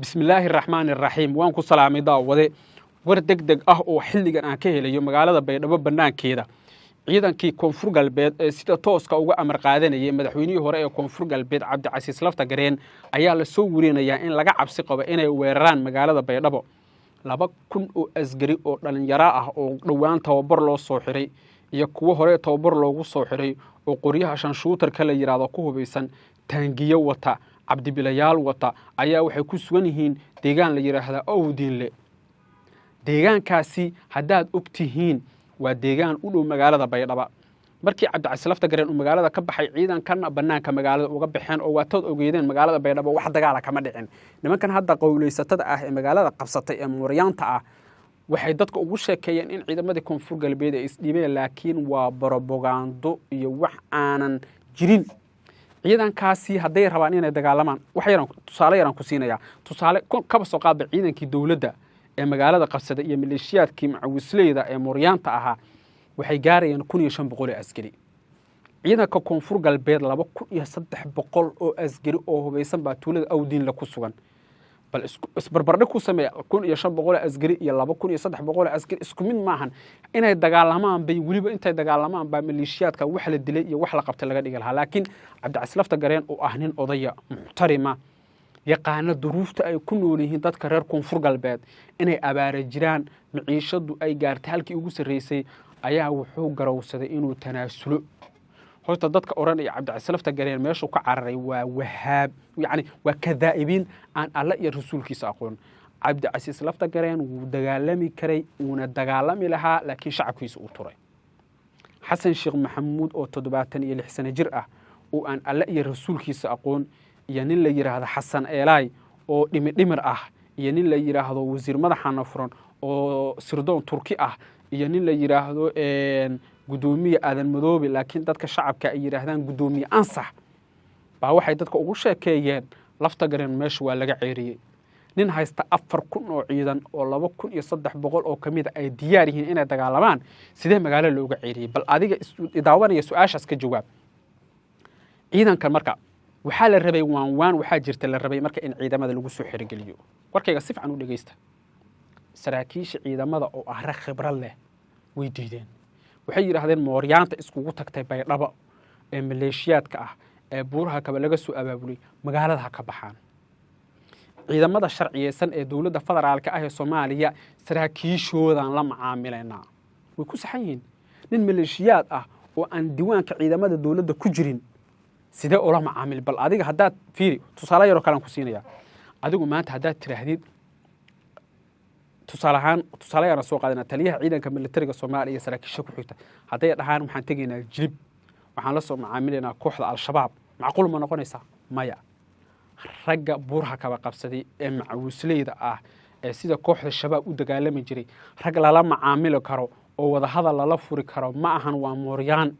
بسم الله الرحمن الرحيم وان ku salaamay daawade war degdeg ah oo xilligan aan ka helayo magaalada Baydhabo banaankeeda ciidankii koonfur galbeed ee sida tooska uga amar qaadanayay madaxweynihii hore ee koonfur galbeed Cabdicasiis Laftagareen ayaa la soo warinayaa in laga cabsi qabo inay weeraraan magaalada Baydhabo 2,000 oo asgari oo dhalinyaro ah oo dhawaan tababar loo soo xiray iyo kuwa hore tababar loogu soo xiray oo qoryaha shanshuutar kala yiraahdo ku hubeysan taangiyo wata cabdibilayaal wata ayaa waxay ku sugan yihiin deegaan la yiraahdo Owdiinle deegaankaasi hadaad ogtihiin waa deegaan u dhow magaalada Baydhabo markii Cabdicasiis Laftagareen uu magaalada ka baxay ciidankan banaanka magaalada uga baxeen oo waatood ogeedeen magaalada Baydhabo wax dagaal kama dhicin nimankan hadda qowleysatada ah ee magaalada qabsatay ee Mooryaanta ah waxay dadka ugu sheekeeyeen in ciidamadii koonfur galbeed ay isdhiibeen laakiin waa propaganda iyo wax aanan jirin ciidankaasi haday rabaan inay dagaalamaan wax yaran tusaale yaran ku siinaya tusaale kaba soo qaad ciidankii dawladda ee magaalada qabsaday iyo maleeshiyaadkii macawisleyda ee Mooryaanta ahaa waxay gaarayeen 1,500 askari ciidanka koonfur galbeed 2,300 oo askari oo hubeysan baa tuulada Owdiinle ku sugan bal isbarbardhig ku sameeya 1,500 askari iyo 2,300 askari isku mid maahan inay dagaalamaan bay waliba intay dagaalamaan baa maleeshiyaadka wax la dilay iyo wax la qabtay laga dhigay laakiin Cabdicasiis Laftagareen oo ah nin odaya muxtarima yaqaana duruufta ay ku nool yihiin dadka reer koonfur galbeed inay abaara jiraan maciishadu ay gaartay halkii ugu sareysay ayaa wuxuu garowsaday inuu tanaasulo horta dadka oranaya Cabdicasiis Laftagareen meeshu ka cararay waa wahaab yani waa kadaa'ibiin aan alla iyo rasuulkiisa aqoon Cabdicasiis Laftagareen wuu dagaalami karay una dagaalami lahaa laakiin shacabkiisa uu turay Xasan Sheekh Maxamuud oo 76 sano jir ah oo aan alla iyo rasuulkiisa aqoon iyo nin la yiraahdo Xasan Eelay oo dhimir ah iyo nin la yiraahdo wasiir madaxana furan oo sirdoon Turki ah iyo nin la yiraahdo gudoomiye aadan madoobe laakiin dadka shacabka ay yiraahdaan gudoomiye ansax baa waxay dadka ugu sheekeeyeen Laftagareen meesha waa laga ceeriyay nin haysta 4,000 oo ciidan oo 2,300 oo kamid ay diyaar yihiin inay dagaalamaan sidee magaalada looga ceeriyay bal adiga daawanaya su'aashaas ka jawaab ciidankan marka waxa la rabay waan waxa jirta la rabay marka in ciidamada lagu soo xirgeliyo warkayga si fiican u dhageysta saraakiisha ciidamada oo ah rag khibrad leh way diideen waxay yiraahdeen Mooryaanta iskugu tagtay Baydhabo ee maleeshiyaadka ah ee buuraha kaba laga soo abaabulay magaalada ka baxaan ciidamada sharciyeysan ee dawladda federaalka ah ee Soomaaliya saraakiishoodan la macaamilayna way ku saxan yihiin nin maleeshiyaad ah oo aan diiwaanka ciidamada dawladda ku jirin sidee ula macaamil bal adiga hadaad fiiri tusaale yar oo kale aan ku siinaya adigu maanta hadaad tiraahdid tusaale yar soo qaadana taliyaha ciidanka militariga Soomaaliya saraakiisha ku xigta haday dhahaan waxaan tageynaa jilib waxaan la soo macaamilaynaa kooxda al-shabaab macquul ma noqonaysa maya ragga buurha kaba qabsaday ee macawisleyda ah ee sida kooxda shabaab u dagaalami jiray rag lala macaamilo karo oo wada hadal lala furi karo ma ahan waa Mooryaan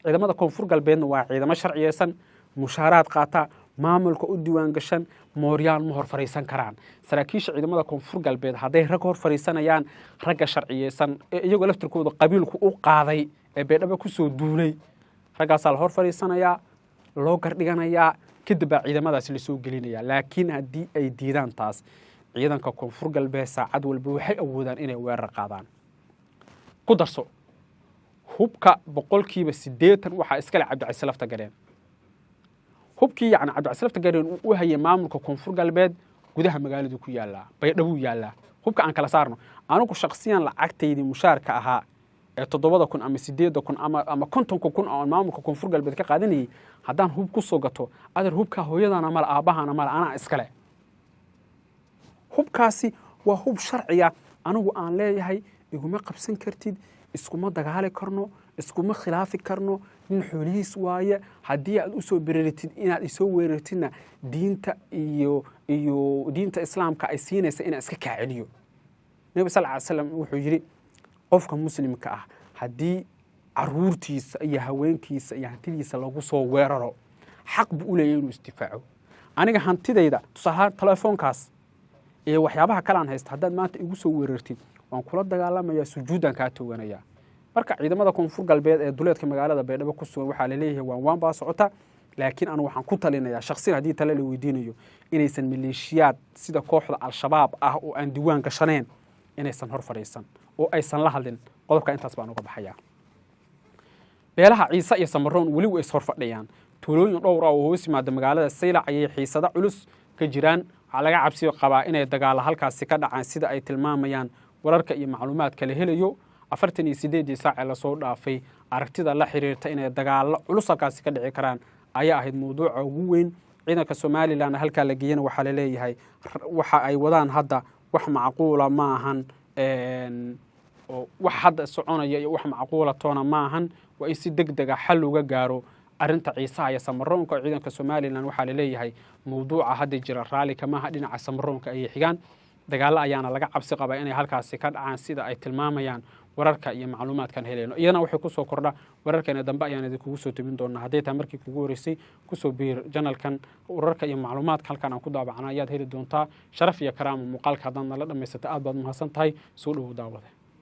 ciidamada koonfur galbeedna waa ciidamo sharciyeysan mushaaraad qaata maamulka u diiwaan gashan Mooryaan ma hor fariisan karaan saraakiisha ciidamada koonfur galbeed haday rag hor fariisanayaan ragga sharciyeysan iyagoo laftirkooda qabiilku u qaaday ee Baydhabo ku soo duulay raggaas la hor fariisanaya loo gardhiganayaa kadib ciidamadaas la soo gelinaya laakiin hadii ay diidaan taas ciidanka koonfur galbeed saacad walba waxay awoodaan inay weerar qaadaan ku darso hubka 80% waxa iska leh Cabdicasiis Laftagareen hubkii yani Cabdicasiis Laftagareen uu hayay maamulka koonfur galbeed gudaha magaalada ku yaala Baydhabo yaala hubka aan kala saarno anigu shakhsiyan lacagtaydi mushaarka ahaa ee 7,000 ama 8,000 ama 50,000 oo maamulka koonfur galbeed ka qaadanayay hadaan hub ku soo gato adar hubka hooyadana mal aabahana mal ana iska leh hubkaasi waa hub sharciya anigu aan leeyahay iguma qabsan kartid iskuma dagaali karno iskuma khilaafi karno nin xoolihiis waaye hadii aad u soo bireeritid inaad isoo weerartidna diinta iyo diinta islaamka ay siinaysa in iska kaaciliyo Nabi sallallahu alayhi wasallam wuxuu yiri qofka muslimka ah hadii caruurtiisa iyo haweenkiisa iyo hantidiisa lagu soo weeraro xaq buu u leeyahay inuu istifaaco aniga hantidayda tusaale telefoonkaas iyo waxyaabaha kale aan haysto hadaad maanta igu soo weerartid waan kula dagaalamaya sujuudan ka tooganaya marka ciidamada koonfur galbeed ee duleedka magaalada Baydhabo ku sugan waxa la leeyahay waan baa socota laakiin anu waxaan ku talinayaa shakhsiyan haddii tale la weydiinayo inaysan maleeshiyaad sida kooxda al-shabaab ah oo aan diiwaan gashaneen inaysan hor fadhiisan oo aysan la hadlin qodobka intaas baan uga baxayaa beelaha ciise iyo samaroon weli way is hor fadhiyaan tuulooyin dhowr ah oo hoos yimaada magaalada saylac ayay xiisado culus ka jiraan waxaa laga cabsi qabaa inay dagaalo halkaasi ka dhacaan sida ay tilmaamayaan wararka iyo macluumaadka la helayo 48 saac ee lasoo dhaafay aragtida la xiriirta inay dagaalo culus halkaasi ka dhici karaan ayaa ahayd mawduuca ugu weyn ciidanka Somaliland halka la geeyana waxa la leeyahay waxa ay wadaan hadda wax macquula ma ahan oo wax hadda soconaya iyo wax macquula toona ma ahan waa in si degdeg ah xal uga gaaro arinta ciisaha iyo samaroonka ciidanka Somaliland waxa la leeyahay mawduuca hadda jira raali kama aha dhinaca samaroonka ay xigaan dagaal ayaana laga cabsi qabaa inay halkaasi ka dhacaan sida ay tilmaamayaan wararka iyo macluumaadkan helayno iyana waxay ku soo kordha wararkeena dambe ayaan idinku soo tabin doonaa haddii taa markii kugu horeysay ku soo biir channelkan wararka iyo macluumaadka halkan aan ku daabacnaa ayaad heli doontaa sharaf iyo karaamo muuqaalka haddana la dhameysata aad baad mahadsan tahay soo dhawow daawada